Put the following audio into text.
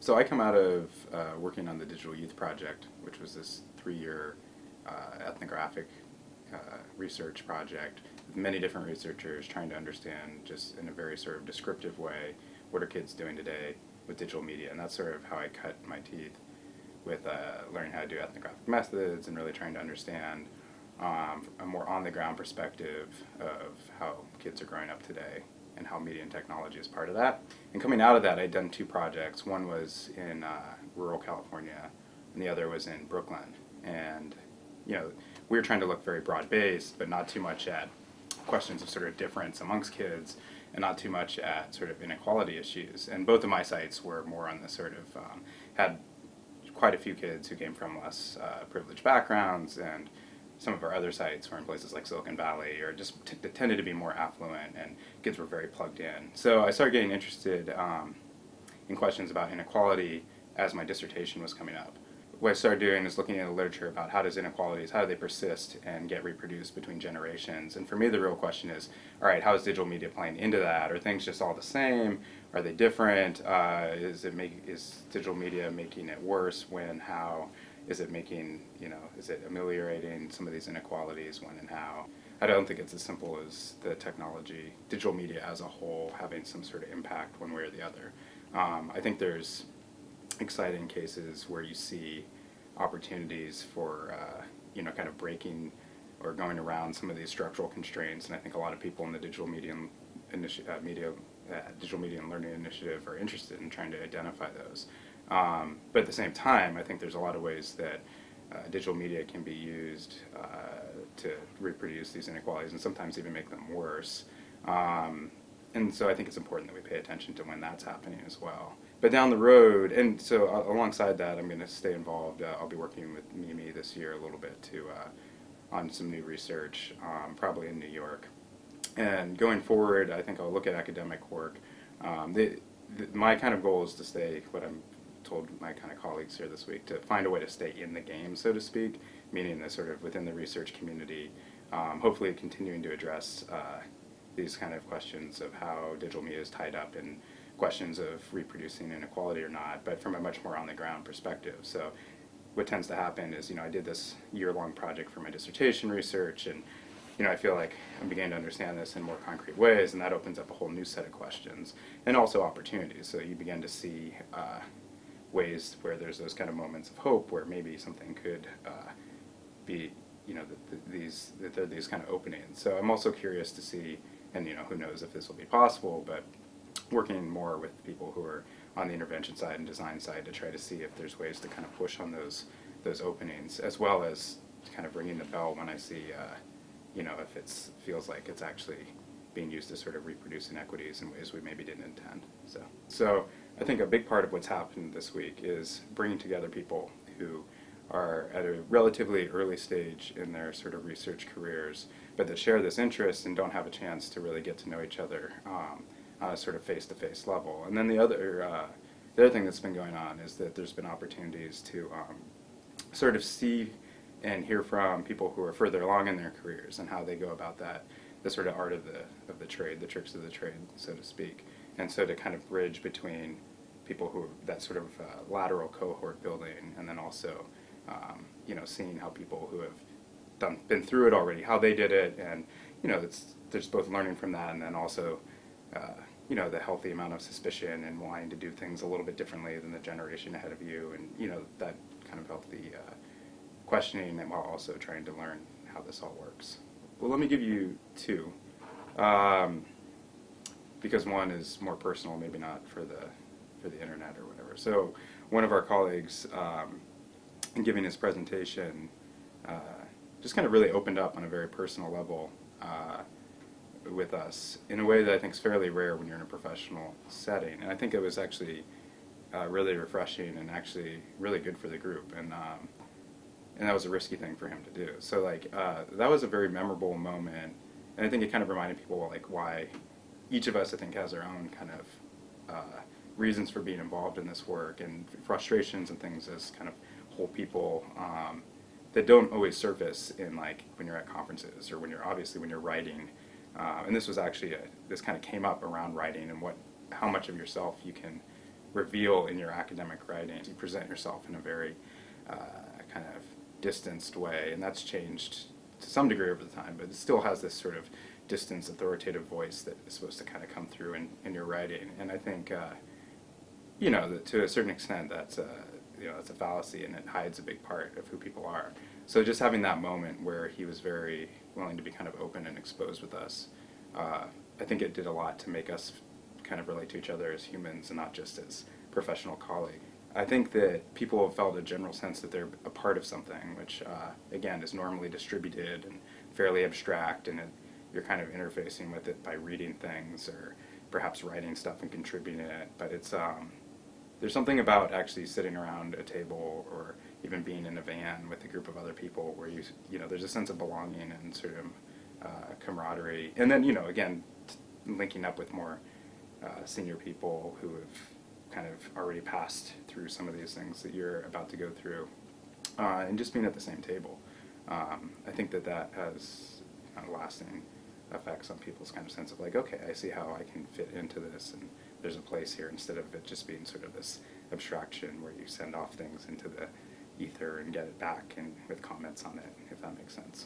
So I come out of working on the Digital Youth Project, which was this 3-year ethnographic research project with many different researchers trying to understand just in a very sort of descriptive way what are kids doing today with digital media. And that's sort of how I cut my teeth with learning how to do ethnographic methods and really trying to understand a more on-the-ground perspective of how kids are growing up today and how media and technology is part of that. And coming out of that, I'd done 2 projects. One was in rural California, and the other was in Brooklyn. And we were trying to look very broad-based, but not too much at questions of sort of difference amongst kids, and not too much at sort of inequality issues. And both of my sites were more on the sort of had quite a few kids who came from less privileged backgrounds, and some of our other sites were in places like Silicon Valley, or just tended to be more affluent, and kids were very plugged in. So I started getting interested in questions about inequality as my dissertation was coming up. What I started doing is looking at the literature about how does inequalities, how do they persist and get reproduced between generations. And for me the real question is, all right, how is digital media playing into that? Are things just all the same? Are they different? Is digital media making it worse? When? How? Is it making, is it ameliorating some of these inequalities? When and how? I don't think it's as simple as the technology, digital media as a whole, having some sort of impact one way or the other. I think there's exciting cases where you see opportunities for, kind of breaking or going around some of these structural constraints, and I think a lot of people in the digital media digital media and learning initiative are interested in trying to identify those. But at the same time, I think there's a lot of ways that digital media can be used to reproduce these inequalities and sometimes even make them worse. And so I think it's important that we pay attention to when that's happening as well. But down the road, and so alongside that, I'm going to stay involved. I'll be working with Mimi this year a little bit on some new research, probably in New York. And going forward, I think I'll look at academic work. My kind of goal is to stay, what I'm told my kind of colleagues here this week, to find a way to stay in the game, so to speak, meaning that sort of within the research community, hopefully continuing to address these kind of questions of how digital media is tied up in questions of reproducing inequality or not, but from a much more on-the-ground perspective. So what tends to happen is, I did this year-long project for my dissertation research, and I feel like I'm beginning to understand this in more concrete ways, and that opens up a whole new set of questions and also opportunities. So you begin to see ways where there's those kind of moments of hope where maybe something could be, that there are these kind of openings. So I'm also curious to see, and who knows if this will be possible, but working more with people who are on the intervention side and design side to try to see if there's ways to kind of push on those openings, as well as kind of ringing the bell when I see if it feels like it's actually being used to sort of reproduce inequities in ways we maybe didn't intend. So I think a big part of what's happened this week is bringing together people who are at a relatively early stage in their sort of research careers, but that share this interest and don't have a chance to really get to know each other on a sort of face-to-face level. And then the other thing that's been going on is that there's been opportunities to sort of see and hear from people who are further along in their careers and how they go about that, the sort of art of the trade, the tricks of the trade, so to speak. And so to kind of bridge between people who that sort of lateral cohort building, and then also seeing how people who have been through it already, how they did it, and there's both learning from that, and then also the healthy amount of suspicion and wanting to do things a little bit differently than the generation ahead of you, and that kind of helped the questioning, and while also trying to learn how this all works. Well, let me give you 2, because one is more personal, maybe not for the internet or whatever. So one of our colleagues, in giving his presentation, just kind of really opened up on a very personal level with us in a way that I think is fairly rare when you're in a professional setting. And I think it was actually really refreshing and actually really good for the group. And that was a risky thing for him to do. So that was a very memorable moment, and I think it kind of reminded people why each of us, I think, has our own kind of reasons for being involved in this work, and frustrations and things as kind of whole people that don't always surface in when you're at conferences or when you're writing. And this was actually this kind of came up around writing and how much of yourself you can reveal in your academic writing. You present yourself in a very kind of distanced way, and that's changed to some degree over the time, but it still has this sort of distanced, authoritative voice that is supposed to kind of come through in your writing. And I think, you know, that to a certain extent, that's that's a fallacy, and it hides a big part of who people are. So just having that moment where he was very willing to be kind of open and exposed with us, I think it did a lot to make us kind of relate to each other as humans and not just as professional colleagues. I think that people have felt a general sense that they're a part of something, which, again, is normally distributed and fairly abstract, and you're kind of interfacing with it by reading things or perhaps writing stuff and contributing it. But it's there's something about actually sitting around a table or even being in a van with a group of other people where you know there's a sense of belonging and sort of camaraderie, and then again linking up with more senior people who have kind of already passed through some of these things that you're about to go through, and just being at the same table. I think that has kind of lasting effects on people's kind of sense of like, okay, I see how I can fit into this, and there's a place here, instead of it just being sort of this abstraction where you send off things into the ether and get it back and with comments on it, if that makes sense.